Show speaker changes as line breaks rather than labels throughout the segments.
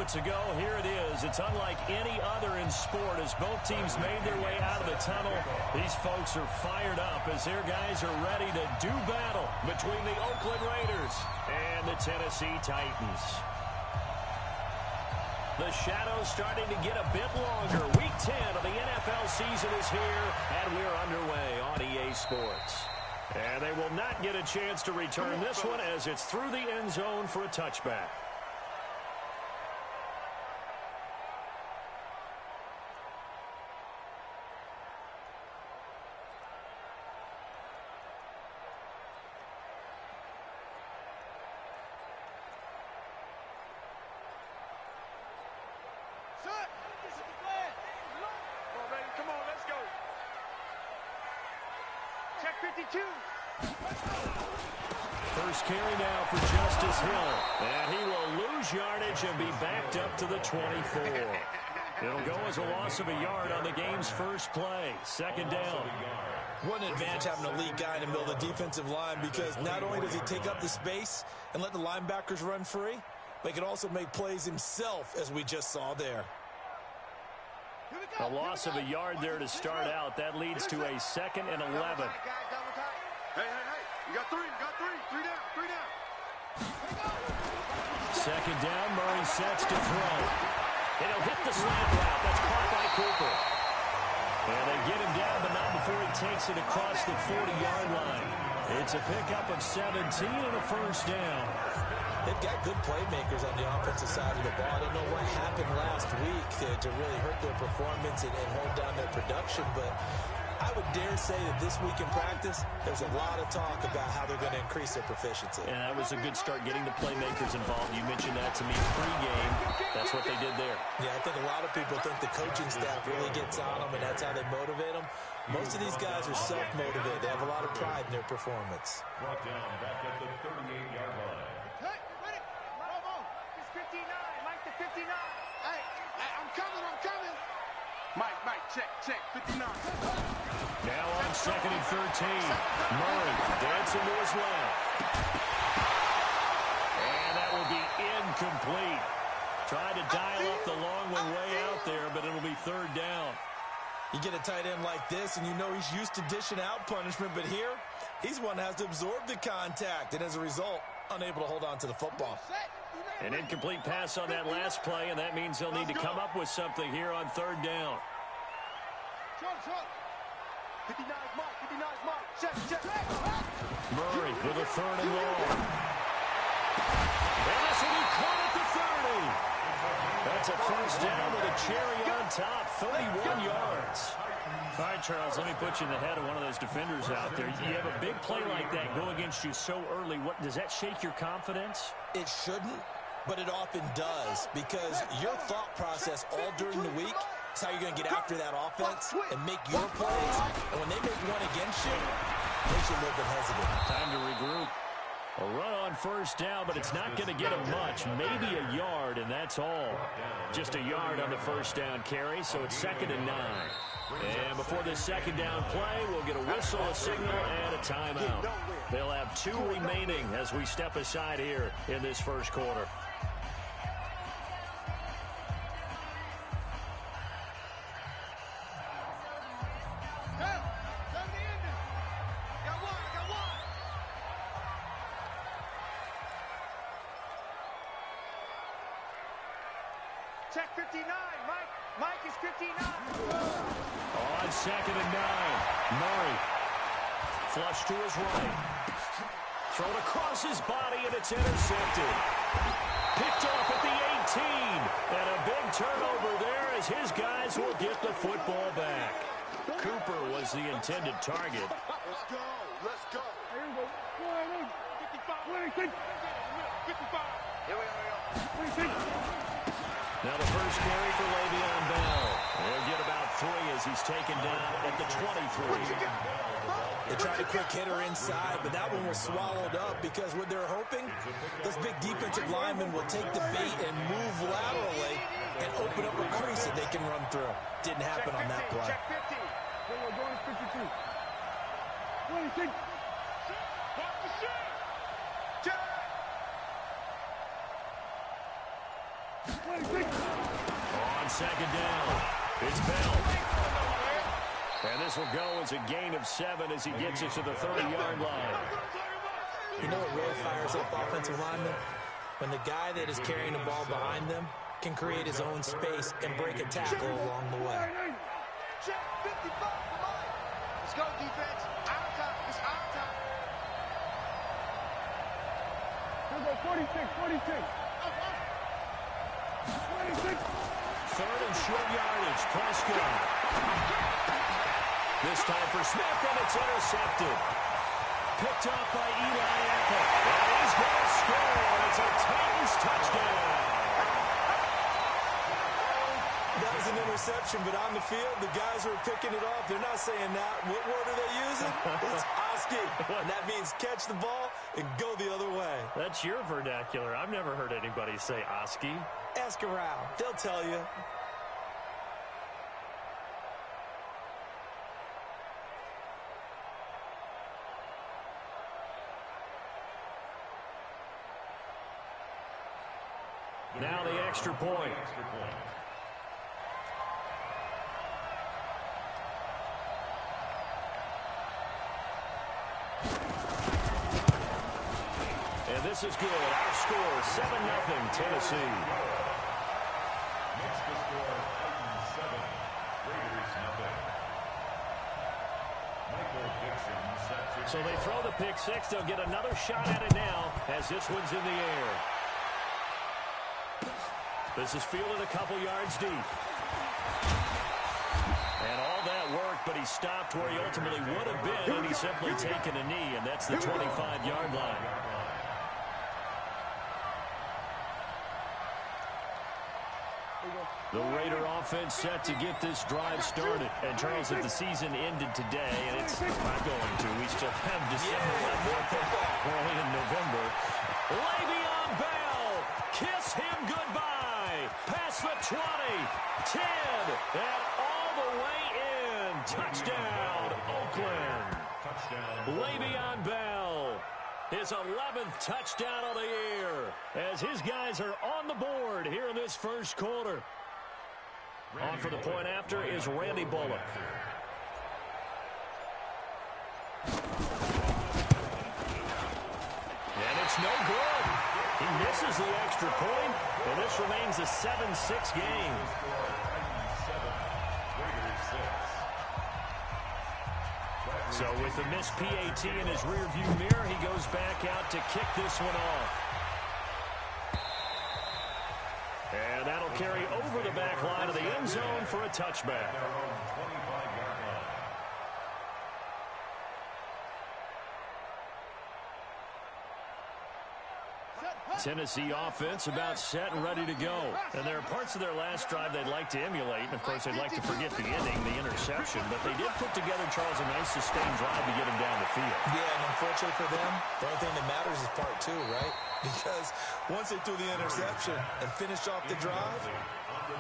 moments ago. Here it is. It's unlike any other in sport as both teams made their way out of the tunnel. These folks are fired up as their guys are ready to do battle between the Oakland Raiders and the Tennessee Titans. The shadow's starting to get a bit longer. Week 10 of the NFL season is here, and we're underway on EA Sports. And they will not get a chance to return this one as it's through the end zone for a touchback.
First carry now for Justice Hill. And he will lose yardage and be backed up to the 24. It'll go as a loss of a yard on the game's first play. Second down.
What an advantage having a lead guy in the middle of the defensive line, because not only does he take up the space and let the linebackers run free, but he can also make plays himself, as we just saw there.
A loss of a yard there to start out. That leads to a 2nd and 11.
Hey, you got three down.
Second down, Murray sets to throw. And he'll hit the slant route. That's caught by Cooper. And they get him down, but not before he takes it across the 40-yard line. It's a pickup of 17 and a first down.
They've got good playmakers on the offensive side of the ball. I don't know what happened last week to really hurt their performance and hold down their production, but I would dare say that this week in practice, there's a lot of talk about how they're going to increase their proficiency.
And that was a good start, getting the playmakers involved. You mentioned that to me pregame. That's what they did there.
Yeah, I think a lot of people think the coaching staff really gets on them, and that's how they motivate them. Most of these guys are self-motivated. They have a lot of pride in their performance.
Brought down back at the 38-yard line.
Mike, check, 59.
Now on 2nd and 13. Murray dancing to his left. And that will be incomplete. Tried to dial up the long one way out there, but it'll be 3rd down.
You get a tight end like this, and you know he's used to dishing out punishment, but here, he's one that has to absorb the contact, and as a result, unable to hold on to the football.
An incomplete pass on that last play, and that means they'll need to come up with something here on 3rd down.
59's Mike. Check.
Murray with a 3rd and long. And this will be caught at the 30. That's a first down with a cherry on top, 31 yards. All right, Charles, let me put you in the head of one of those defenders out there. You have a big play like that go against you so early. What does that shake your confidence?
It shouldn't, but it often does, because your thought process all during the week is how you're going to get after that offense and make your plays. And when they make one against you, it makes you a little bit hesitant.
Time to regroup. A run on first down, but it's not going to get him much. Maybe a yard, and that's all. Just a yard on the first down carry, so it's 2nd and 9. And before this 2nd down play, we'll get a whistle, a signal, and a timeout. They'll have 2 remaining as we step aside here in this first quarter.
Check 59, Mike is 59.
On 2nd and 9, Murray. Flush to his right. Thrown across his body, and it's intercepted. Picked off at the 18. And a big turnover there as his guys will get the football back. Cooper was the intended target.
Let's go.
Here we go. 55. 55.
Here we go.
Now the first carry for Le'Veon Bell. He'll get about 3 as he's taken down at the 23.
They tried a quick hitter inside, but that one was swallowed up because what they're hoping, those big defensive linemen will take the bait and move laterally and open up a crease that they can run through. Didn't happen on that play.
Check 50.
We're going to 52. 26.
On second down, it's Bell. And this will go as a gain of 7 as he gets it to the 30-yard line.
You know what really fires up offensive linemen? When the guy that is carrying the ball behind them can create his own space and break a tackle along the way.
Check 55 for Mike. Let's go, defense. Our time. It's our time.
46.
Third and short yardage. Prescott. This time for Smith, and it's intercepted. Picked up by Eli Apple. And he's going to score. It's a Titans touchdown.
That was an interception, but on the field, the guys who are picking it off, they're not saying that. What word are they using? It's Oski. And that means catch the ball and go the other way.
That's your vernacular. I've never heard anybody say Oski.
Ask around. They'll tell you.
Now the extra point. And this is good. Our score, 7-0 Tennessee.
Next to score, Titans 7, Raiders 0. Michael Dixon set to...
So they throw the pick six. They'll get another shot at it now as this one's in the air. This is fielded a couple yards deep. And all that worked, but he stopped where he ultimately would have been, and he's simply taken a knee, and that's the 25-yard line. The Raider offense set to get this drive started. And, Charles, if the season ended today, and it's not going to, we still have December left, early in November. Le'Veon Bell, kiss him goodbye. Past the 20, 10, and all the way in. Touchdown, Oakland. Le'Veon Bell, his 11th touchdown of the year, as his guys are on the board here in this first quarter. On for the point after is Randy Bullock. And it's no good. He misses the extra point, and this remains a 7-6 game. So with the missed PAT in his rearview mirror, he goes back out to kick this one off. And that'll carry over the back line of the end zone for a touchback. Tennessee offense about set and ready to go. And there are parts of their last drive they'd like to emulate. And, of course, they'd like to forget the ending, the interception. But they did put together, Charles, a nice sustained drive to get him down the field.
Yeah, and unfortunately for them, the only thing that matters is part 2, right? Because once they threw the interception and finished off the drive,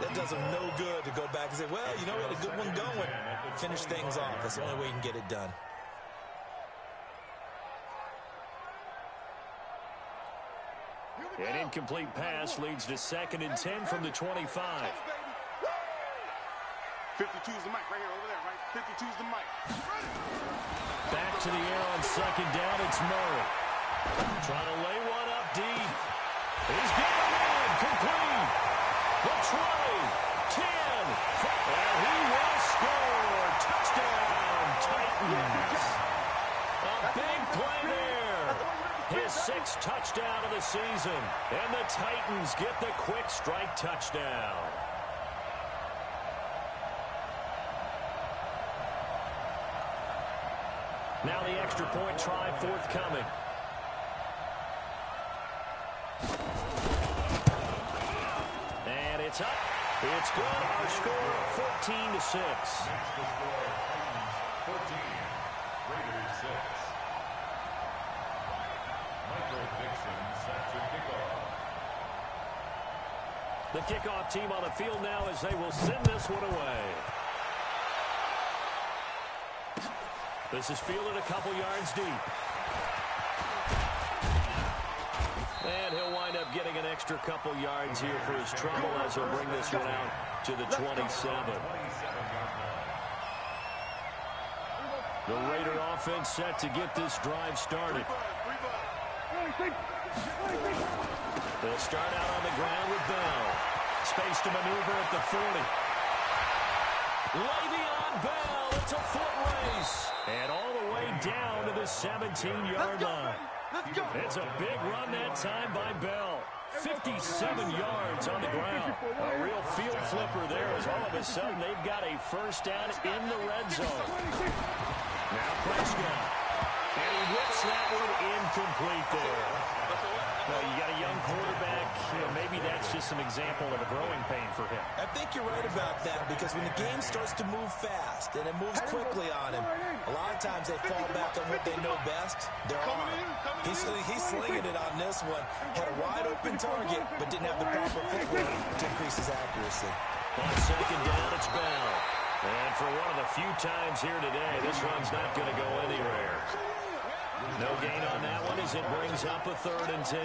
that does them no good to go back and say, well, you know, we had a good one going. Finish things off. That's the only way you can get it done.
An incomplete pass leads to 2nd and 10 from the 25.
52's the mic right here, over there, right? 52's the mic.
Back to the air on 2nd down, it's Murray. Trying to lay one up deep. He's got it in, complete. The 20, 10, 5, and he will score. Touchdown, Titans. A big play there. His 6th touchdown of the season. And the Titans get the quick strike touchdown. Now the extra point try forthcoming. And it's up. It's good. Our score 14-6.
14, Raiders 6. Michael Dixon set to kickoff.
The kickoff team on the field now as they will send this one away. This is fielded a couple yards deep. And he'll wind up getting an extra couple yards here for his trouble as he'll bring this one out to the 27. The Raider offense set to get this drive started. They'll start out on the ground with Bell. Space to maneuver at the 40. Le'Veon Bell, it's a foot race. And all the way down to the 17-yard line. It's a big run that time by Bell. 57 yards on the ground. A real field flipper there as all of a sudden they've got a first down in the red zone. Now Prescott. And he whips that one incomplete there. Well, you got a young quarterback. Maybe that's just an example of a growing pain for him.
I think you're right about that because when the game starts to move fast and it moves quickly on him, a lot of times they fall back on what they know best, their arm. He's slinging it on this one. Had a wide open target, but didn't have the proper footwork to increase his accuracy.
On second down, it's Bell. And for one of the few times here today, this one's not going to go anywhere. No gain on that one as it brings up a 3rd and 10.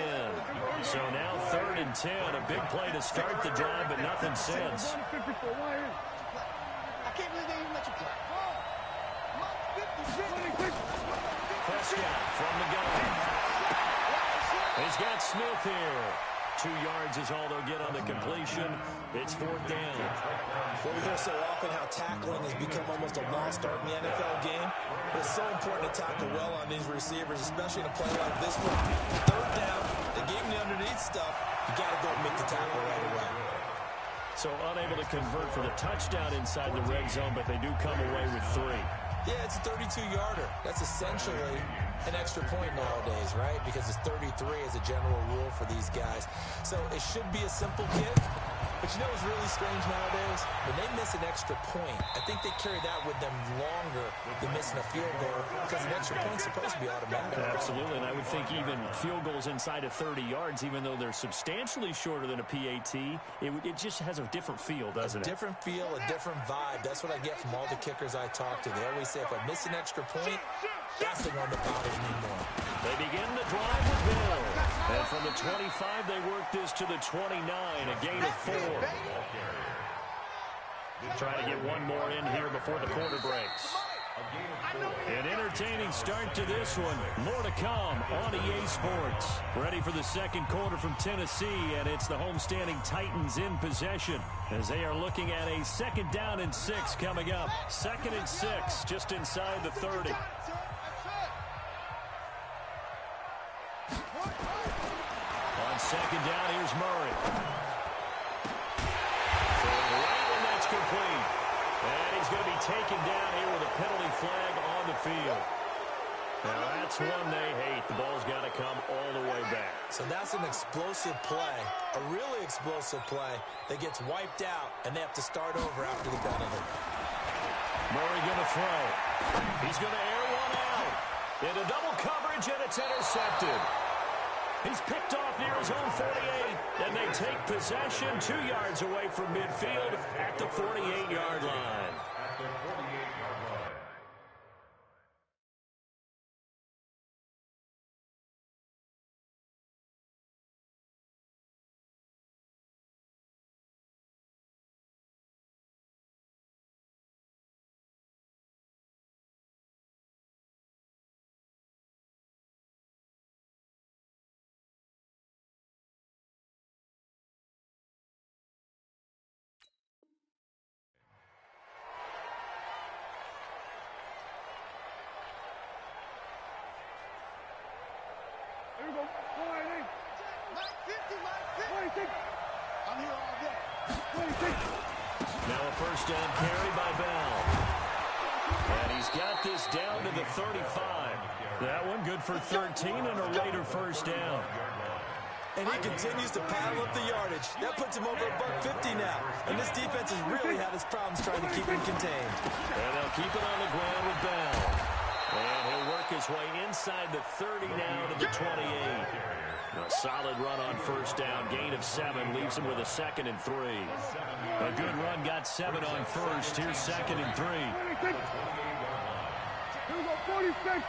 So now 3rd and 10, a big play to start the drive, but nothing since.
I can't believe they even let you play.
Prescott from the gun. He's got Smith here. 2 yards is all they'll get on the completion. It's 4th down.
Well, we hear so often how tackling has become almost a lost art in the NFL game. But it's so important to tackle well on these receivers, especially in a play like this one. 3rd down, they gave him the underneath stuff. You got to go and make the tackle right away.
So unable to convert for the touchdown inside the red zone, but they do come away with 3.
Yeah, it's a 32-yarder. That's essentially an extra point nowadays, right? Because it's 33 as a general rule for these guys. So it should be a simple kick. But you know what's really strange nowadays? When they miss an extra point, I think they carry that with them longer than missing a field goal because an extra point's supposed to be automatic.
Absolutely, and I would think even field goals inside of 30 yards, even though they're substantially shorter than a PAT, it just has a different feel, doesn't it?
A different feel, a different vibe. That's what I get from all the kickers I talk to. They always say if I miss an extra point, that's the one that bothers me more.
They begin the drive with Bill. And from the 25, they work this to the 29, a gain of 4. Trying to get one more in here before the quarter breaks. An entertaining start to this one. More to come on EA Sports. Ready for the second quarter from Tennessee, and it's the homestanding Titans in possession as they are looking at a 2nd down and 6 coming up. 2nd and 6 just inside the 30. On 2nd down, here's Murray. Right, and that's complete. And he's going to be taken down here with a penalty flag on the field. Now, that's one they hate. The ball's got to come all the way back.
So that's an explosive play, a really explosive play that gets wiped out, and they have to start over after the penalty.
Murray going to throw. He's going to air one out. Into double coverage, and it's intercepted. He's picked off near his own 48, and they take possession 2 yards away from midfield at the 48-yard line.
Here we go. 480.
Mike 50, Mike 50.
26.
I'm here all day.
26.
Now a first down carry by Bell. And he's got this down to the 35. That one good for 13 and a Raider first down.
And he continues to pile up the yardage. That puts him over $150 now. And this defense has really had its problems trying to keep him contained.
And they'll keep it on the ground with Bell. And he'll work his way inside the 30 now to the 28. A solid run on first down. Gain of 7 leaves him with a 2nd and 3. A good run got 7 on first. Here's 2nd and 3.
26. Here we go. 46.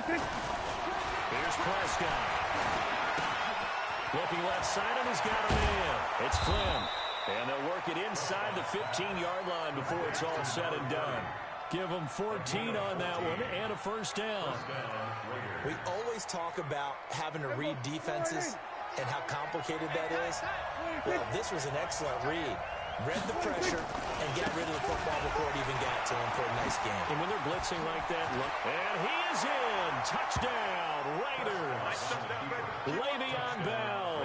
26.
Here's Prescott. Looking left side, and he's got a man. It's Flynn. And they'll work it inside the 15-yard line before it's all said and done. Give them 14 on that one and a first down.
We always talk about having to read defenses and how complicated that is. Well, this was an excellent read. Read the pressure and got rid of the football before it even got to him for a nice game.
And when they're blitzing like that, look. And he is in. Touchdown, Raiders. Le'Veon Bell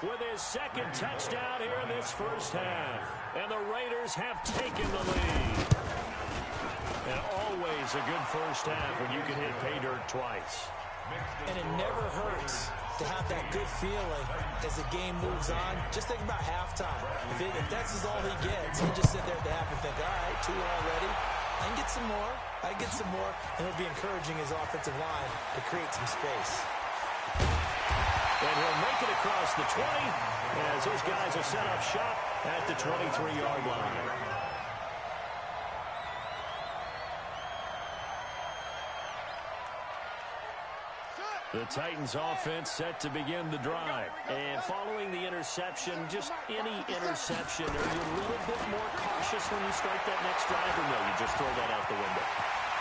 with his second touchdown here in this first half. And the Raiders have taken the lead. And always a good first half when you can hit pay dirt twice.
And it never hurts to have that good feeling as the game moves on. Just think about halftime. If that's all he gets, he'll just sit there at the half and think, all right, 2 already. I can get some more. I can get some more. And he'll be encouraging his offensive line to create some space.
And he'll make it across the 20 as those guys will set up shop at the 23-yard line. The Titans offense set to begin the drive. And following the interception, just any interception, are you a little bit more cautious when you start that next drive, or no, you just throw that out the window?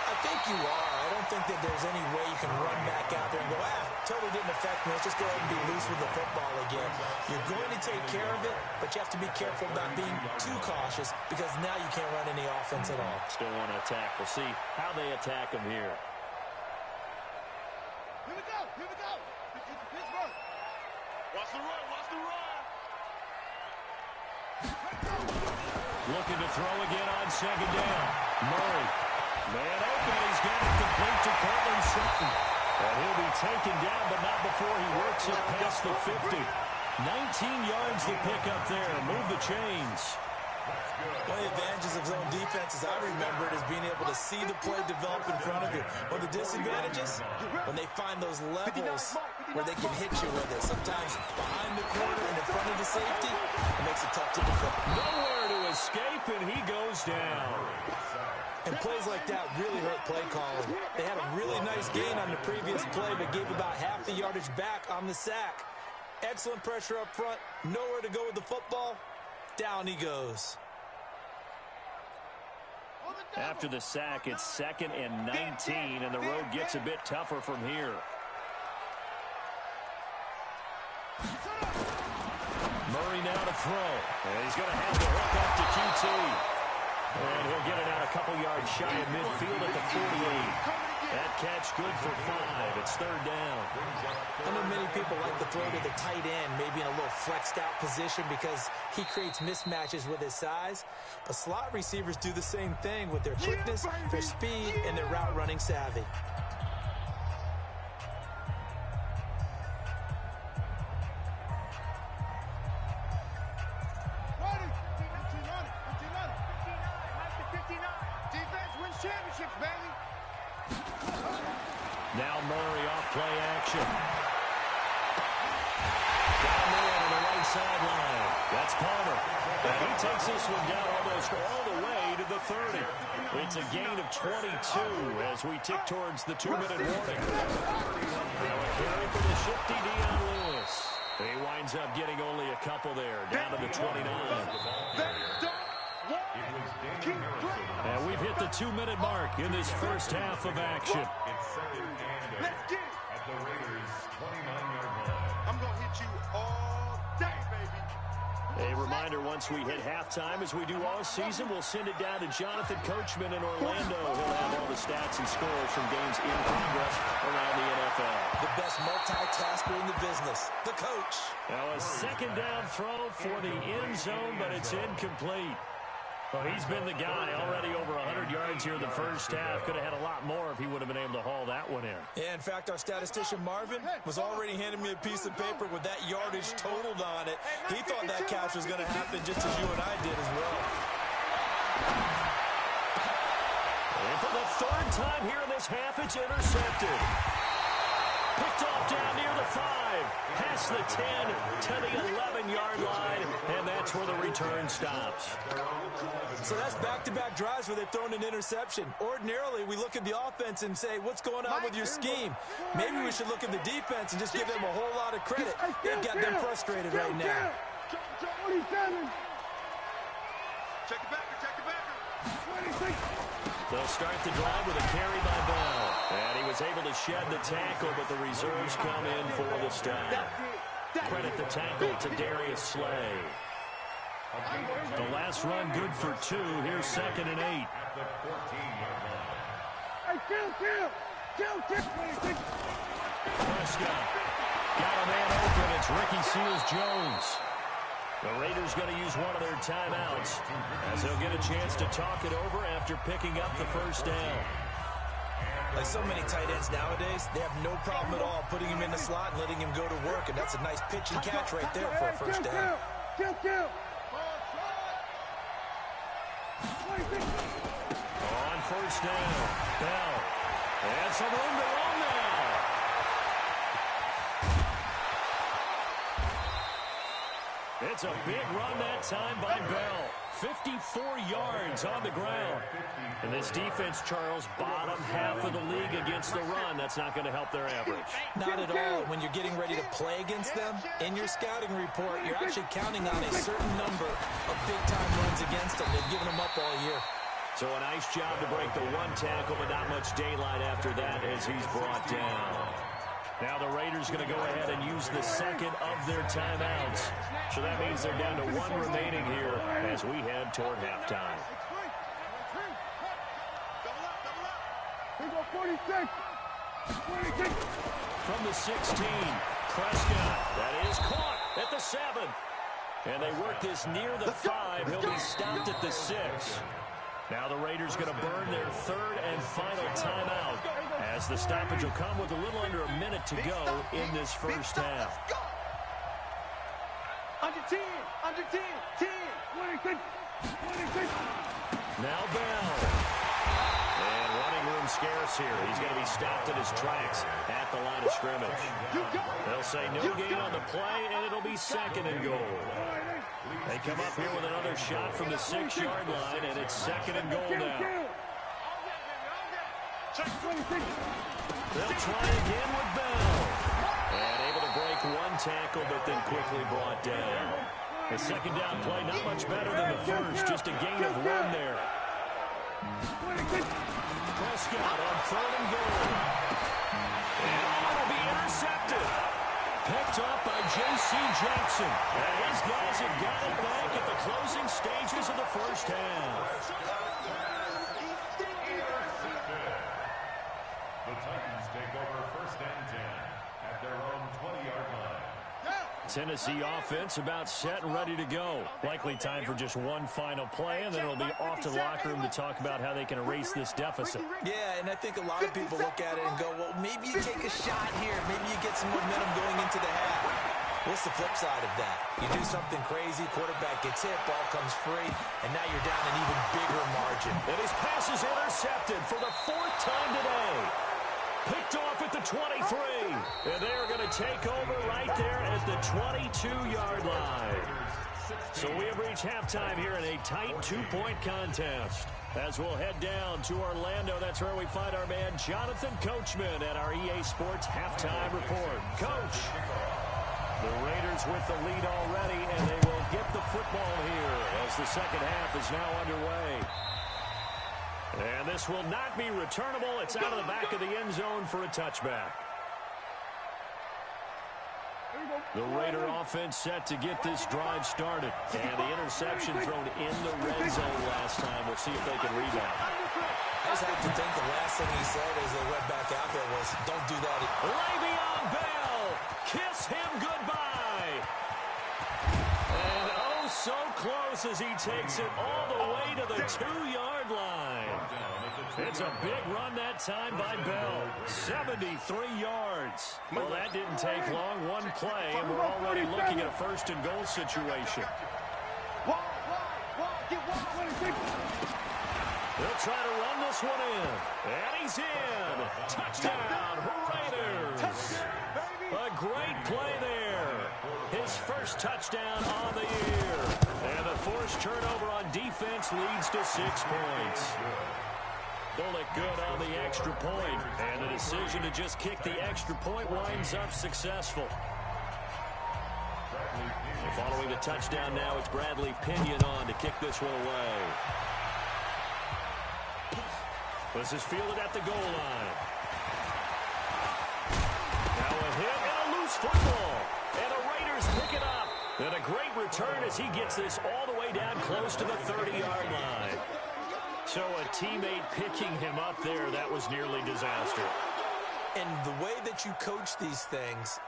I think you are. I don't think that there's any way you can run back out there and go, totally didn't affect me. Let's just go ahead and be loose with the football again. You're going to take care of it, but you have to be careful about being too cautious because now you can't run any offense at all.
Still want to attack. We'll see how they attack them here.
Here we go. Here we go. Pittsburgh. Watch the run. Watch the run.
Looking to throw again on second down. Murray. Man open. He's got it complete to Cortland Sutton. And he'll be taken down, but not before he works it past the 50. 19 yards to pick up there. Move the chains.
One of the advantages of zone defense, as I remember it, is being able to see the play develop in front of you. One of the disadvantages, when they find those levels where they can hit you with it. Sometimes behind the corner and in front of the safety, it makes it tough to defend.
Nowhere to escape, and he goes down.
And plays like that really hurt play calling. They had a really nice gain on the previous play, but gave about half the yardage back on the sack. Excellent pressure up front. Nowhere to go with the football. Down he goes.
After the sack, it's 2nd and 19, and the road gets a bit tougher from here. Murray now to throw. And he's going to have the hook up to QT. And he'll get it out a couple yards shy of midfield at the 48. That catch good for 5. It's 3rd down.
I know many people like to throw to the tight end, maybe in a little flexed out position because he creates mismatches with his size. But slot receivers do the same thing with their quickness, their speed, and their route running savvy.
Now Murray off play action. Down there on the right sideline. That's Palmer. And he takes this one down almost all the way to the 30. It's a gain of 22 as we tick towards the 2-minute warning. Now a carry for the shifty Dion Lewis. He winds up getting only a couple there, down to the 29. And we've hit the 2-minute mark in this first half of action.
Let's get it. At the Raiders' 29-yard line. I'm going to hit you all day, baby.
A reminder, once we hit halftime, as we do all season, we'll send it down to Jonathan Coachman in Orlando. He'll have all the stats and scores from games in progress around the NFL.
The best multitasker in the business, the coach.
Now a 2nd down throw for the end zone, but it's incomplete. Well, he's been the guy already over 100 yards here in the first half. Could have had a lot more if he would have been able to haul that one in.
Yeah, in fact, our statistician Marvin was already handing me a piece of paper with that yardage totaled on it. He thought that catch was going to happen just as you and I did as well.
And for the 3rd time here in this half, it's intercepted. Picked off down near the 5. Past the 10 to the 11-yard line, and that's where the return stops.
So that's back-to-back drives where they've thrown an interception. Ordinarily, we look at the offense and say, what's going on with your scheme? Maybe we should look at the defense and just give them a whole lot of credit. They've got them frustrated right now.
Check it back, check it back.
26.
They'll start the drive with a carry by Bell. And he was able to shed the tackle, but the reserves come in for the stop. Credit the tackle to Darius Slay. The last run good for 2. Here's 2nd and 8.
At the 14-yard line.
Hey, kill. 26.
Prescott got a man open. It's Ricky Seals-Jones. The Raiders going to use one of their timeouts as they'll get a chance to talk it over after picking up the first down.
Like so many tight ends nowadays, they have no problem at all putting him in the slot and letting him go to work, and that's a nice pitch and catch right there for a first down.
Kill. 26.
On first down, Bell. And some room to run now. It's a big run that time by Bell. 54 yards on the ground. And this defense, Charles, bottom half of the league against the run. That's not going to help their average.
Not at all. When you're getting ready to play against them, in your scouting report, you're actually counting on a certain number of big-time runs against them. They've given them up all year.
So a nice job to break the one tackle, but not much daylight after that as he's brought down. Now the Raiders going to go ahead and use the second of their timeouts. So that means they're down to 1 remaining here as we head toward halftime.
46.
From the 16, Prescott. That is caught at the 7. And they work this near the 5. He'll be stopped at the 6. Now the Raiders going to burn their 3rd and final timeout as the stoppage will come with a little under a minute to go in this first half.
Under 10. 26.
Now Bell. And running room scarce here. He's going to be stopped in his tracks at the line of scrimmage. They'll say no gain on the play, and it'll be 2nd and goal. They come up here with another shot from the 6-yard line, and it's 2nd and goal now. They'll try again with Bell. And able to break one tackle, but then quickly brought down. The second down play, not much better than the first, just a gain of 1 there. Prescott on 3rd and goal. And it'll be intercepted. Picked up by J.C. Jackson. And these guys have got it back at the closing stages of the first half.
The Titans take over 1st and 10 at their own 20-yard line.
Tennessee offense about set and ready to go. Likely time for just one final play, and then it'll be off to the locker room to talk about how they can erase this deficit.
Yeah, and I think a lot of people look at it and go, well, maybe you take a shot here. Maybe you get some momentum going into the half. What's the flip side of that? You do something crazy, quarterback gets hit, ball comes free, and now you're down an even bigger margin.
And his pass is intercepted for the 4th time today. Picked off at the 23. And they're going to take over right there at the 22-yard line. So we have reached halftime here in a tight 2-point contest. As we'll head down to Orlando, that's where we find our man Jonathan Coachman at our EA Sports Halftime Report. Coach, the Raiders with the lead already, and they will get the football here as the second half is now underway. And this will not be returnable. It's out of the back of the end zone for a touchback. The Raider offense set to get this drive started. And the interception thrown in the red zone last time. We'll see if they can rebound.
I just have to think the last thing he said as they went back out there was, don't do that.
Le'Veon Bell, kiss him goodbye. And oh, so close as he takes it all the way to the 2-yard line. It's a big run that time by Bell. 73 yards. Well, that didn't take long. One play, and we're already looking at a 1st and goal situation. They'll try to run this one in. And he's in. Touchdown, Raiders. A great play there. His first touchdown on the year. And the forced turnover on defense leads to 6 points. Bullock good on the extra point. And the decision to just kick the extra point winds up successful. Following the touchdown now, it's Bradley Pinion on to kick this one away. This is fielded at the goal line. Now a hit and a loose football. And the Raiders pick it up. And a great return as he gets this all the way down close to the 30-yard line. So a teammate picking him up there, that was nearly disaster.
And the way that you coach these things,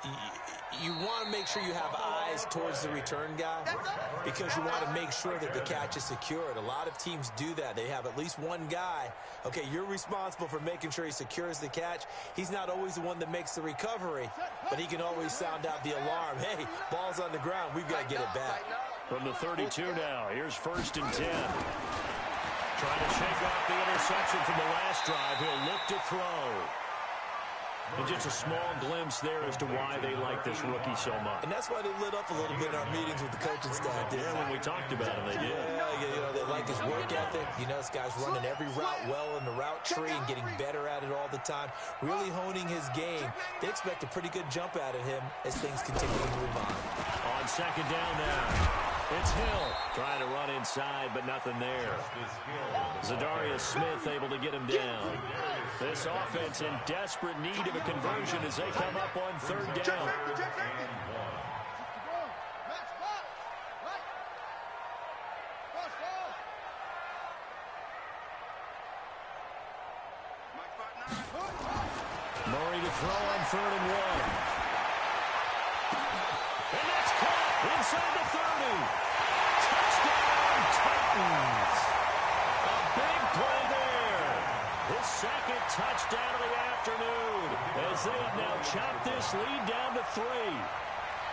you want to make sure you have eyes towards the return guy because you want to make sure that the catch is secured. A lot of teams do that. They have at least one guy. Okay, you're responsible for making sure he secures the catch. He's not always the one that makes the recovery, but he can always sound out the alarm. Hey, ball's on the ground. We've got to get it back.
From the 32 now, here's 1st and 10. Trying to shake off the interception from the last drive. He'll look to throw. And just a small glimpse there as to why they like this rookie so much.
And that's why they lit up a little bit in our meetings with the coaching staff.
Yeah, when we talked about him, they did.
Yeah, they like his work ethic. This guy's running every route well in the route tree and getting better at it all the time. Really honing his game. They expect a pretty good jump out of him as things continue to move on.
On 2nd down now. It's Hill trying to run inside, but nothing there. Zadarius Smith able to get him down. This offense in desperate need of a conversion as they come up on 3rd down. Murray to throw on 3rd and 1. And that's caught inside the 30. Touchdown, Titans. A big play there. His 2nd touchdown of the afternoon as they have now chopped this lead down to 3.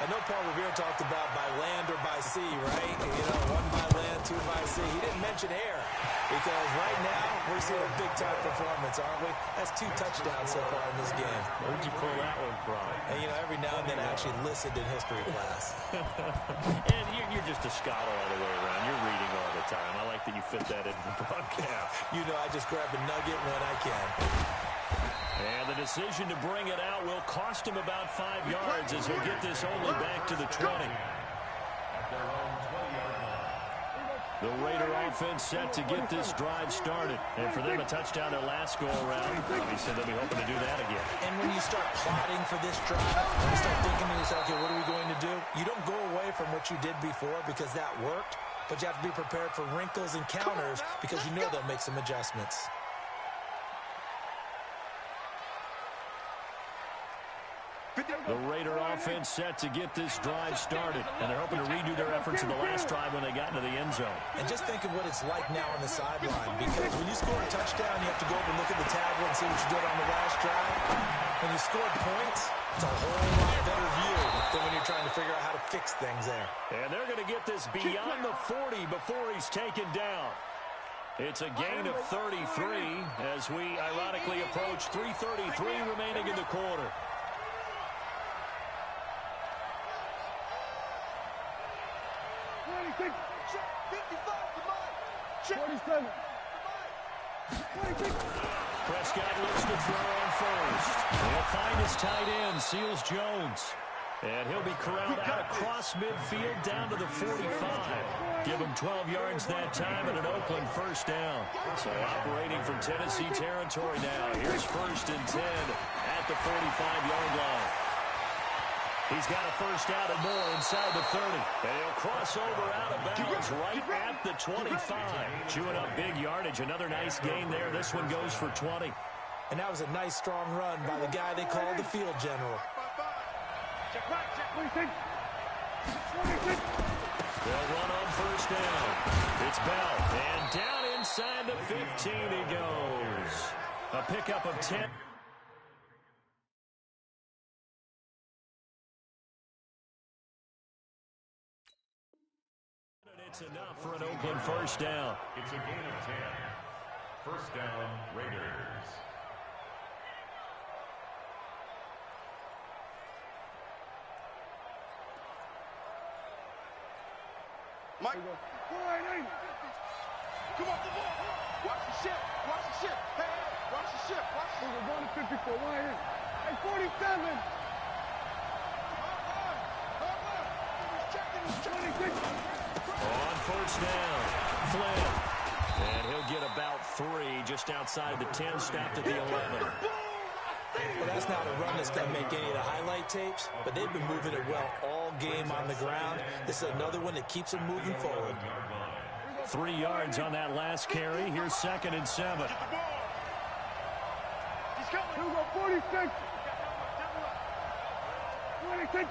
I know Paul Revere talked about by land or by sea, right? 1 by land, 2 by sea. He didn't mention air because right now we're seeing a big-time performance, aren't we? That's 2 touchdowns so far in this game.
Where'd you pull that one from?
And, every now and then I actually listened in history class.
And you're just a scholar all the way around. You're reading all the time. I like that you fit that into the broadcast.
I just grab a nugget when I can.
And the decision to bring it out will cost him about 5 yards as he'll get this only back to the 20. The Raider offense set to get this drive started. And for them, a touchdown their last go-around. Obviously, they'll be hoping to do that again.
And when you start plotting for this drive, when you start thinking to yourself, okay, what are we going to do? You don't go away from what you did before because that worked, but you have to be prepared for wrinkles and counters because you know they'll make some adjustments.
The Raider offense set to get this drive started, and they're hoping to redo their efforts in the last drive when they got into the end zone.
And just think of what it's like now on the sideline, because when you score a touchdown, you have to go over and look at the tablet and see what you did on the last drive. When you scored points, it's a whole lot better view than when you're trying to figure out how to fix things there.
And they're going to get this beyond the 40 before he's taken down. It's a gain of 33 as we ironically approach 3:33 remaining in the quarter. Prescott looks to throw on first. He'll find his tight end, Seals Jones. And he'll be corralled out across midfield down to the 45. Give him 12 yards that time and an Oakland 1st down. So operating from Tennessee territory now. Here's 1st and 10 at the 45-yard line. He's got a 1st out and more inside the 30. And he'll cross over out of bounds right at the 25. Chewing up big yardage. Another nice gain there. This one goes for 20.
And that was a nice, strong run by the guy they call the field general.
They'll run on 1st down. It's Bell. And down inside the 15 he goes. A pickup of 10. It's enough for an Oakland 1st down.
It's a gain of 10. First down, Raiders.
Mike. Come on, the ball. Watch the ship. Watch the ship. Hey, watch the ship. Watch the ship.
We're going to 54. Why here? Hey, 47. 26.
On first down, Flynn. And he'll get about 3 just outside the 10, stopped at the 11.
Well, that's not a run that's going to make any of the highlight tapes, but they've been moving it well all game on the ground. This is another one that keeps them moving forward.
3 yards on that last carry. Here's 2nd and 7.
Here we go, 46. 26.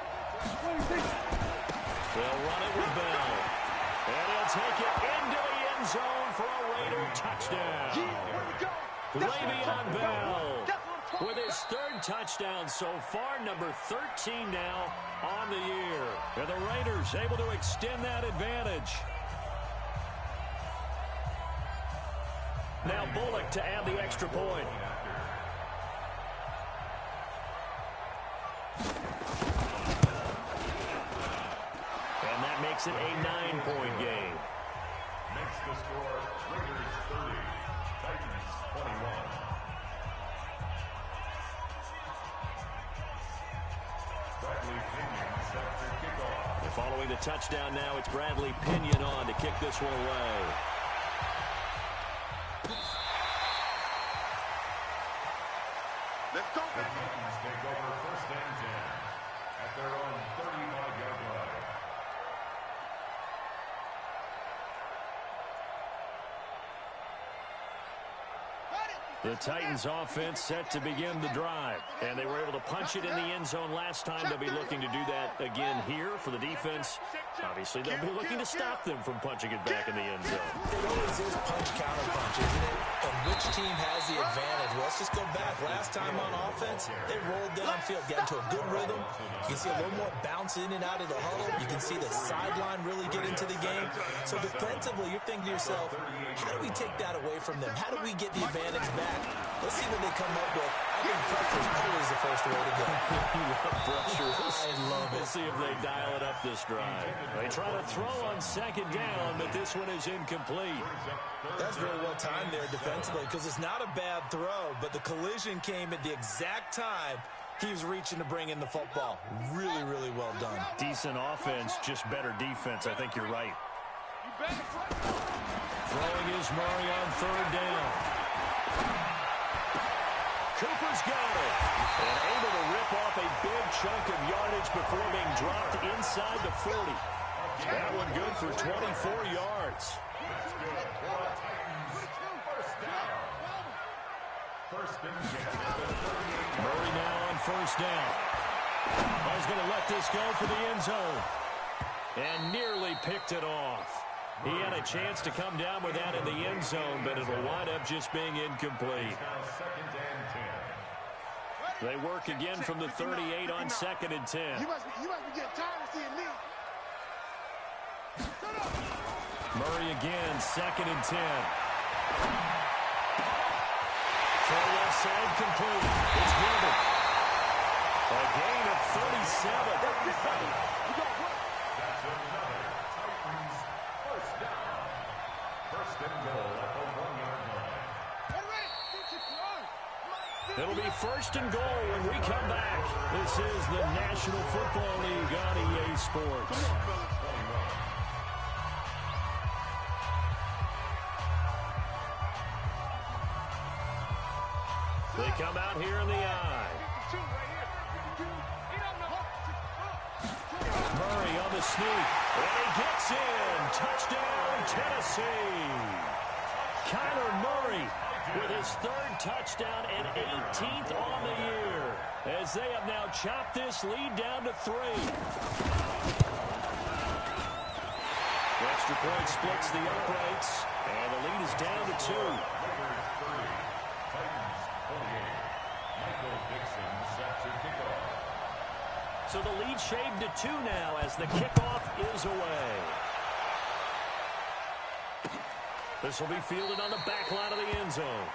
26.
They'll run it with Bell. And he'll take it into the end zone for a Raider touchdown. Le'Veon Bell with his 3rd touchdown so far, number 13 now on the year. And the Raiders able to extend that advantage. Now Bullock to add the extra point. And that makes it a 9-point game.
Makes the score Raiders 30, Titans 21. Bradley Pinion set to kick off.
And following the touchdown now, it's Bradley Pinion on to kick this one away.
Let's go,
The
baby.
Titans take over first and 10 at their own 35-yard line.
The Titans offense set to begin the drive. And they were able to punch it in the end zone last time. They'll be looking to do that again here for the defense. Obviously, they'll be looking to stop them from punching it back in the end zone.
It always is punch, counter punch, isn't it? And which team has the advantage? Well, let's just go back. Last time on offense, they rolled downfield, got into a good rhythm. You can see a little more bounce in and out of the huddle. You can see the sideline really get into the game. So defensively, you're thinking to yourself, how do we take that away from them? How do we get the advantage back? Let's see what they come up with. I think pressure is always the first way to go. I love it.
We'll see if they dial it up this drive. They try to throw on 2nd down, but this one is incomplete.
That's really well timed there defensively because it's not a bad throw, but the collision came at the exact time he was reaching to bring in the football. Really, really well done.
Decent offense, just better defense. I think you're right. Throwing is Murray on 3rd down. Cooper's got it. And able to rip off a big chunk of yardage before being dropped inside the 40. That one good for 24 yards. Murray now on 1st down. He's going to let this go for the end zone. And nearly picked it off. He had a chance to come down with that in the end zone, but it'll wind up just being incomplete. They work again from the 38 on 2nd and 10.
You must be getting tired of seeing me.
Murray again, 2nd and 10. Throw left side complete. It's Gilbert. A gain of 37.
That's another Titans first down. First and goal at the 1-yard line.
It'll be 1st and goal when we come back. This is the National Football League on EA Sports. They come out here in the eye. Murray on the sneak. And he gets in. Touchdown, Tennessee. Kyler Murray with his 3rd touchdown and 18th on the year, as they have now chopped this lead down to 3. The extra point splits the uprights, and the lead is down to 2. So the lead shaved to 2 now as the kickoff is away. This will be fielded on the back line of the end zone.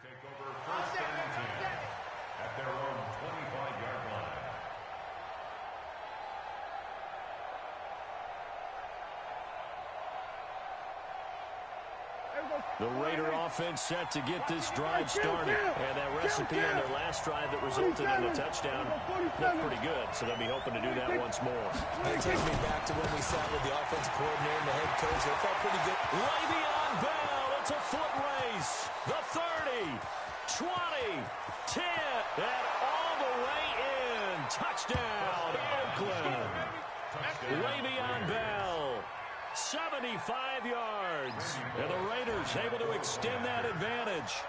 Take over first and 10 at their own 25-yard line.
The Raider offense set to get this drive started. And that recipe on their last drive that resulted in a touchdown looked pretty good, so they'll be hoping to do that once more.
That takes me back to when we sat with the offensive coordinator and the head coach. It felt pretty good.
Le'Veon Bell, it's a foot race. The 30, 20, 10, and all the way in. Touchdown, Oakland. Le'Veon Bell, 75 yards. And the Raiders able to extend that advantage.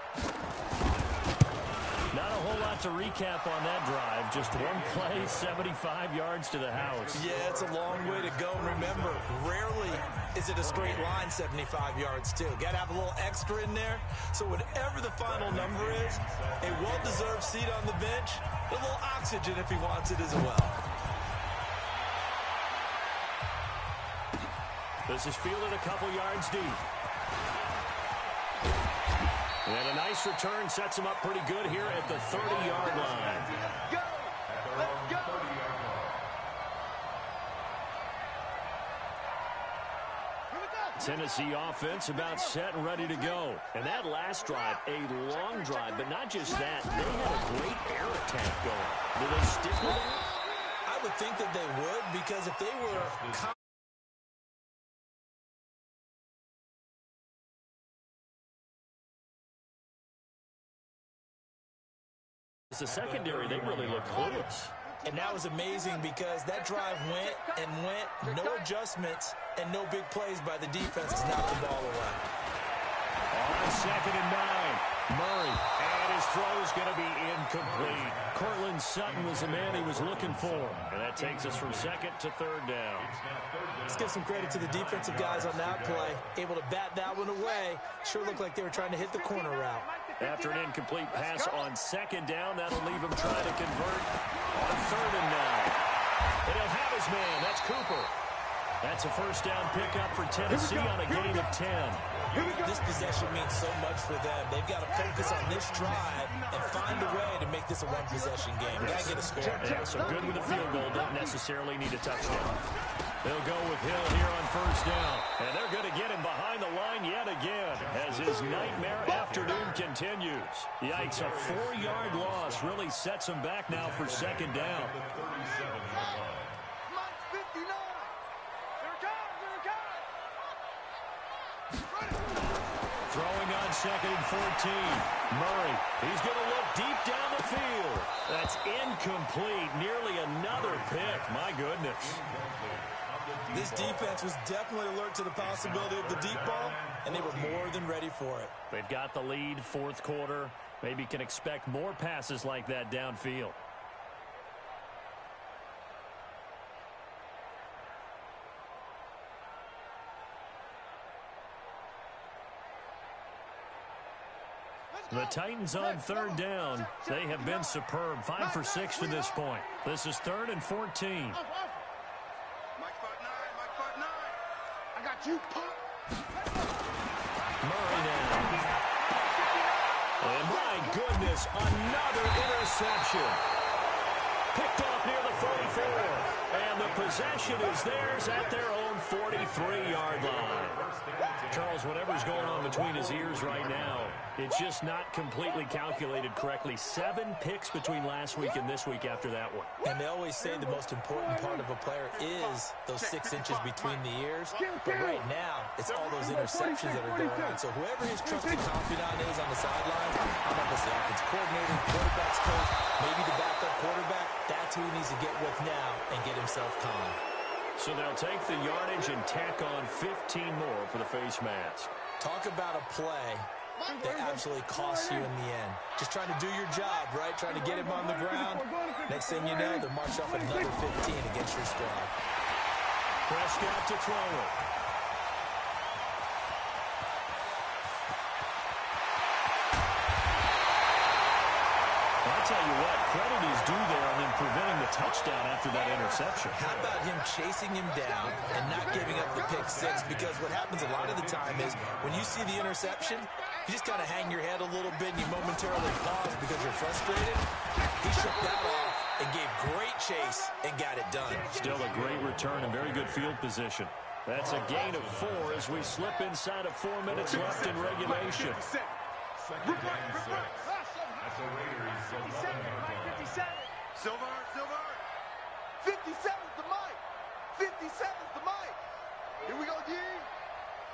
Not a whole lot to recap on that drive. Just one play, 75 yards to the house.
Yeah, it's a long way to go. And remember, rarely is it a straight line 75 yards, too. Got to have a little extra in there. So whatever the final number is, a well-deserved seat on the bench, a little oxygen if he wants it as well.
This is fielded a couple yards deep. And a nice return sets him up pretty good here at the 30-yard line.
Go! Let's go!
Tennessee offense about set and ready to go. And that last drive, a long drive, but not just that. They had a great air attack going. Do they stick with that?
I would think that they would, because if they were
the secondary, they really looked clueless.
And that was amazing because that drive went and went, no adjustments and no big plays by the defense to knock the ball away.
On 2nd and 9, Murray, and his throw is going to be incomplete. Cortland Sutton was the man he was looking for. And that takes us from 2nd to 3rd down.
Let's give some credit to the defensive guys on that play. Able to bat that one away. Sure looked like they were trying to hit the corner route.
After an incomplete pass on 2nd down, that'll leave him trying to convert on 3rd and 9. And he'll have his man. That's Cooper. That's a first down pickup for Tennessee on a gain of 10.
This possession means so much for them. They've got to focus on this drive and find a way to make this a one-possession game. Got to get a score.
Yeah, so good with a field goal. Don't necessarily need a touchdown. They'll go with Hill here on first down. And they're going to get him behind the line yet again as his nightmare afternoon continues. Yikes, a 4-yard loss really sets him back now for 2nd down. Throwing on 2nd and 14. Murray, he's going to look deep down the field. That's incomplete. Nearly another pick. My goodness.
This defense was definitely alert to the possibility of the deep ball, and they were more than ready for it.
They've got the lead, 4th quarter. Maybe can expect more passes like that downfield. The Titans on third down. They have been superb. 5 for 6 to this point. This is 3rd and 14.
Mike 5'9", Mike 5'9". I got you, punk.
Murray now. And my goodness, another interception. Picked off near the 44. And the possession is theirs at their own 43-yard line. Charles, whatever's going on between his ears right now, it's just not completely calculated correctly. 7 picks between last week and this week after that one.
And they always say the most important part of a player is those 6 inches between the ears. But right now, it's all those interceptions that are going on. So whoever his trusted confidant is on the sidelines, I don't know if it's the offensive coordinator, quarterback's coach, maybe the backup quarterback, that's who he needs to get with now and get himself calm.
So they'll take the yardage and tack on 15 more for the face mask.
Talk about a play that absolutely costs you in the end. Just trying to do your job, right? Trying to get him on the ground. Next thing you know, they'll march off another 15 against your squad.
Prescott to throw it. I'll tell you what, credit is due there on him preventing the touchdown after that interception.
How about him chasing him down and not giving up the pick six? Because what happens a lot of the time is when you see the interception, you just kind of hang your head a little bit and you momentarily pause because you're frustrated. He shook that off and gave great chase and got it done.
Still a great return and very good field position. That's a gain of 4 as we slip inside of 4 minutes left in regulation.
That's the Raiders, 11-yard line.
Silver. 57's the mic. 57's the mic. Here we go, G.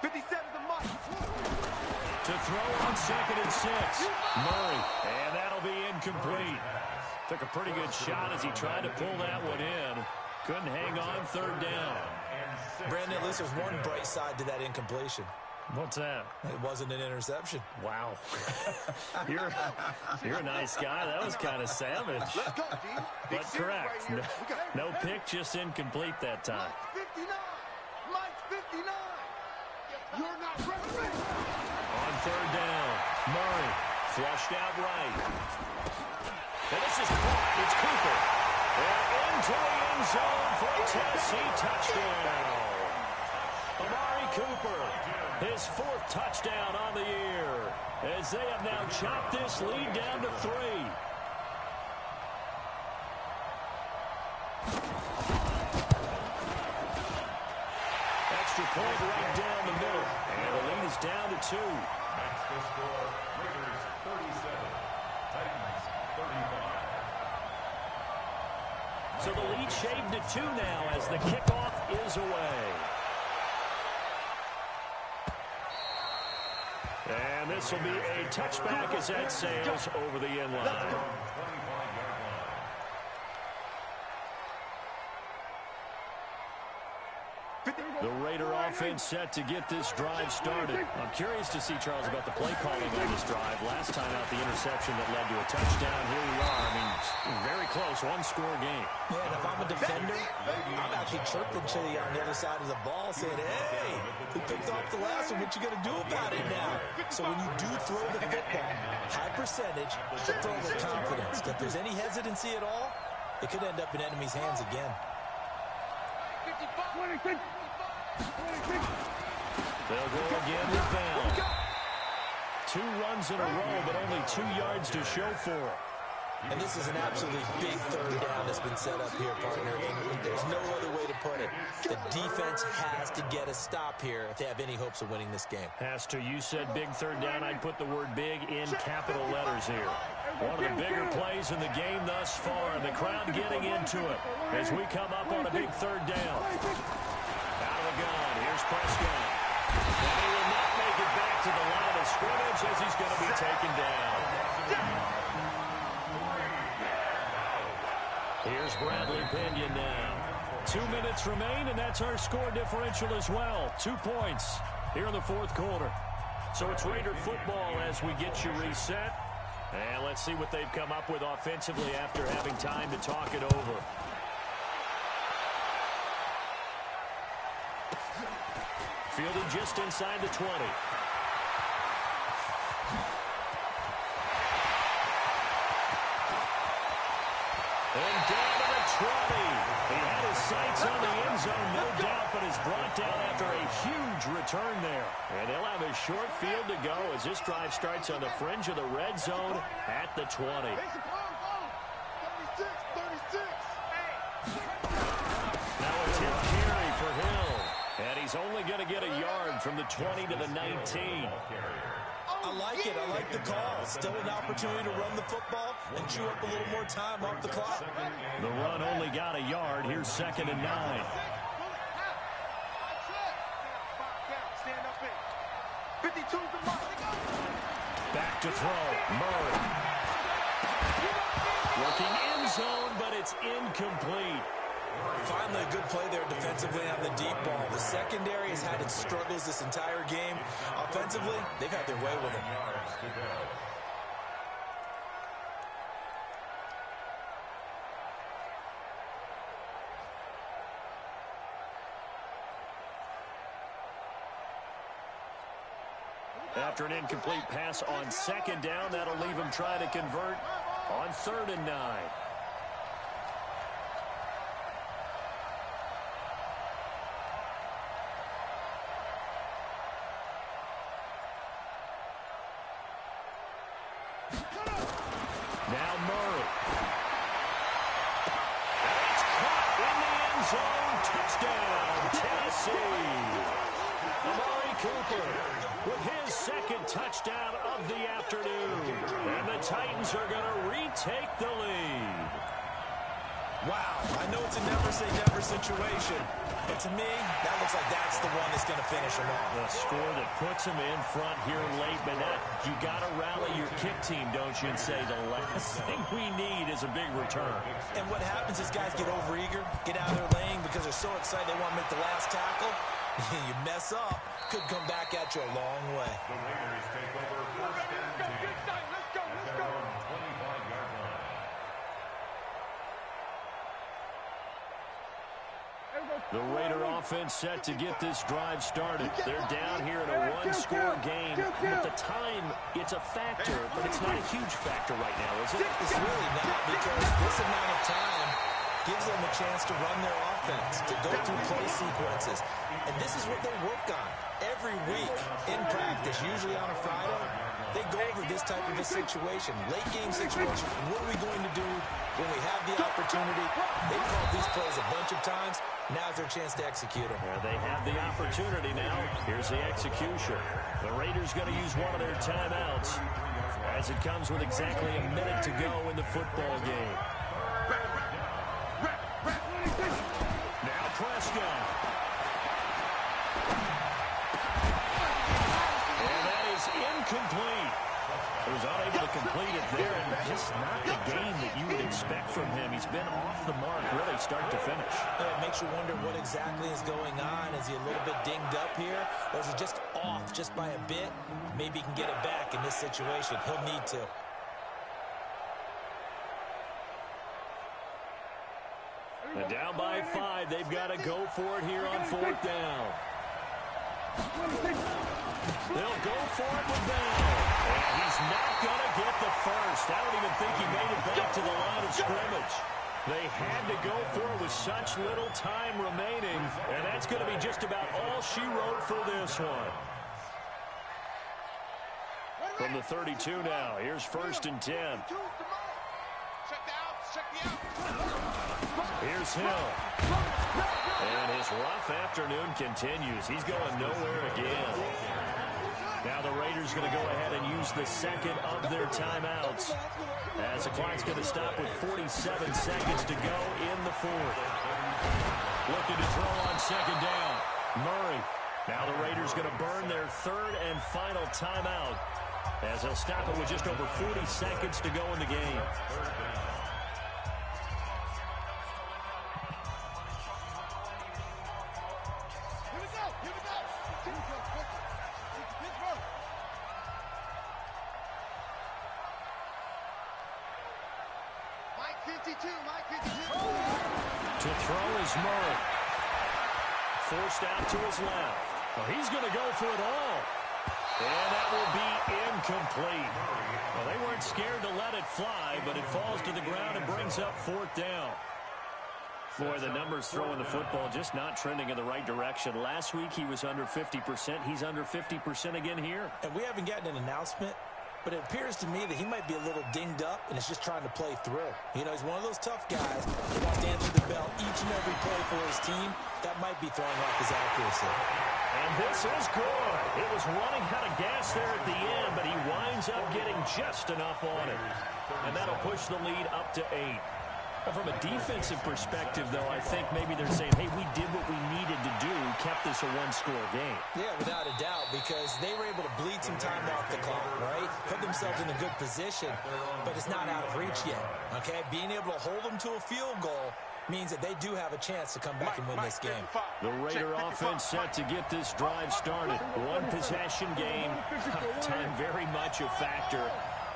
57's the mic.
To throw on 2nd and 6. Murray, and that'll be incomplete. Took a pretty good shot as he tried to pull that one in. Couldn't hang on 3rd down.
Brandon, at least there's one bright side to that incompletion.
What's that?
It wasn't an interception.
Wow. You're a nice guy. That was kind of savage.
Let's go, G.
But correct. No pick, just incomplete that time.
Mike's 59. You're not ready.
On 3rd down, Murray flushed out right. And this is caught. It's Cooper. And into the end zone for a Tennessee touchdown. Amari Cooper, his 4th touchdown on the year, as they have now chopped this lead down to 3. Extra point right down the middle, and the lead is down to 2.
That's the score. Raiders 37, Titans 35.
So the lead shaved to 2 now as the kickoff is away. And this will be a touchback as that sails over the end line. The Raider offense set to get this drive started. I'm curious to see, Charles, about the play calling on this drive. Last time out, the interception that led to a touchdown. Here we are. I mean, very close, 1-score game.
Yeah, and if I'm a defender, I'm actually chirping to you on the other side of the ball saying, hey, who picked off the last one? What you going to do about it now? So when you do throw the football, high percentage, but throw with confidence. If there's any hesitancy at all, it could end up in enemy's hands again.
26.
They'll go again with Bell. 2 runs in a row, but only 2 yards to show for it.
And this is an absolutely big 3rd down that's been set up here, partner. And there's no other way to put it. The defense has to get a stop here if they have any hopes of winning this game.
Has to. You said big 3rd down. I'd put the word big in capital letters here. One of the bigger plays in the game thus far, and the crowd getting into it as we come up on a big 3rd down. Out of the gun. Here's Prescott. And he will not make it back to the line of scrimmage as he's going to be taken down. Here's Bradley Pinion now. 2 minutes remain, and that's our score differential as well. 2 points here in the 4th quarter. So it's Raider football as we get you reset. And let's see what they've come up with offensively after having time to talk it over. Fielded just inside the 20. And down to the 20. He had his sights on the end zone, no doubt, but is brought down after a huge return there. And they'll have a short field to go as this drive starts on the fringe of the red zone at the 20. Now a tip carry for Hill. And he's only going to get a yard from the 20 to the 19.
I like it. I like the call. Still an opportunity to run the football and chew up a little more time off the clock.
The run only got a yard. Here's 2nd and 9. Back to throw. Murray. Working end zone, but it's incomplete.
Finally, a good play there defensively on the deep ball. The secondary has had its struggles this entire game. Offensively, they've had their way with it.
After an incomplete pass on 2nd down, that'll leave him trying to convert on 3rd and 9. Now Murray. And it's caught in the end zone. Touchdown, Tennessee. Amari Cooper with his 2nd touchdown of the afternoon. And the Titans are going to retake the lead.
Wow, I know it's a never-say-never situation, but to me, that looks like that's the one that's going to finish him off.
The score that puts him in front here late, but you got to rally your kick team, don't you, and say the last thing we need is a big return.
And what happens is guys get overeager, get out of their lane because they're so excited they want to make the last tackle. You mess up, could come back at you a long way.
The Raiders take over 1st and 10.
Let's go.
At their own 25-yard line.
The Raider offense set to get this drive started. They're down here in a one-score game. But the time, it's a factor, but it's not a huge factor right now, is it?
It's really not, because this amount of time gives them a chance to run their offense, to go through play sequences. And this is what they work on every week in practice, usually on a Friday. They go over this type of a situation, late game situation. What are we going to do when we have the opportunity? They've called these plays a bunch of times. Now's their chance to execute them.
Well, they have the opportunity now. Here's the execution. The Raiders going to use one of their timeouts as it comes with exactly a minute to go in the football game. Now Prescott. And that is incomplete. He was unable to complete it there, and just not the game that you would expect from him. He's been off the mark really start to finish.
It makes you wonder what exactly is going on. Is he a little bit dinged up here, or is he just off just by a bit? Maybe he can get it back in this situation. He'll need to.
And down by 5, they've got to go for it here on 4th down. They'll go for it with Bell. And he's not going to get the first. I don't even think he made it back to the line of scrimmage. They had to go for it with such little time remaining. And that's going to be just about all she wrote for this one. From the 32 now, here's 1st and 10. Here's Hill. And his rough afternoon continues. He's going nowhere again. Now the Raiders going to go ahead and use the 2nd of their timeouts, as the clock's going to stop with 47 seconds to go in the 4th. Looking to throw on 2nd down. Murray. Now the Raiders going to burn their 3rd and final timeout, as they'll stop it with just over 40 seconds to go in the game. To throw is Murray. Forced out to his left. Well, he's going to go for it all. And that will be incomplete. Well, they weren't scared to let it fly, but it falls to the ground and brings up 4th down. Boy, the numbers throwing the football just not trending in the right direction. Last week he was under 50%. He's under 50% again here.
And we haven't gotten an announcement, but it appears to me that he might be a little dinged up and is just trying to play through. You know, he's one of those tough guys who wants to answer the bell each and every play for his team. That might be throwing off his accuracy.
And this is good. It was running out of gas there at the end, but he winds up getting just enough on it. And that'll push the lead up to 8. Well, from a defensive perspective, though, I think maybe they're saying, hey, we did what we needed to do, kept this a one-score game.
Yeah, without a doubt, because they were able to bleed some time off the clock, right? Put themselves in a good position, but it's not out of reach yet, okay? Being able to hold them to a field goal means that they do have a chance to come back and win this game.
The Raider offense set to get this drive started. One-possession game, time very much a factor.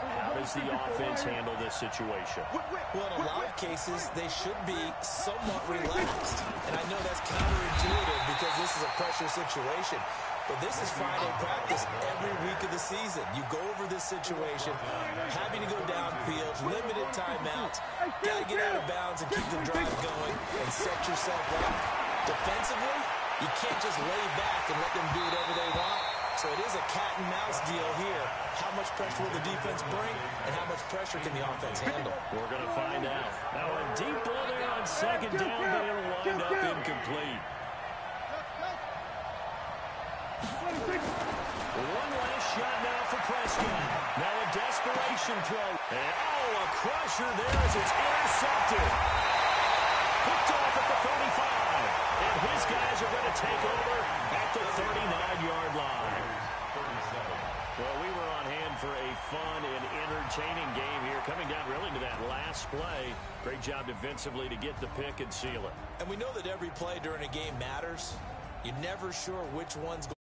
How does the offense handle this situation?
Well, in a lot of cases, they should be somewhat relaxed. And I know that's counterintuitive because this is a pressure situation. But this is Friday practice every week of the season. You go over this situation, having to go downfield, limited timeouts, got to get out of bounds and keep the drive going and set yourself up. Defensively, you can't just lay back and let them do whatever they want. So it is a cat-and-mouse deal here. How much pressure will the defense bring, and how much pressure can the offense handle?
We're going to find out. Now a deep ball there on 2nd down, but it'll wind up incomplete. One last shot now for Prescott. Now a desperation throw. And, a crusher there as it's intercepted. Picked off at the 35. And his guys are going to take over at the 39-yard line. Well, we were on hand for a fun and entertaining game here, coming down really to that last play. Great job defensively to get the pick and seal it.
And we know that every play during a game matters. You're never sure which one's going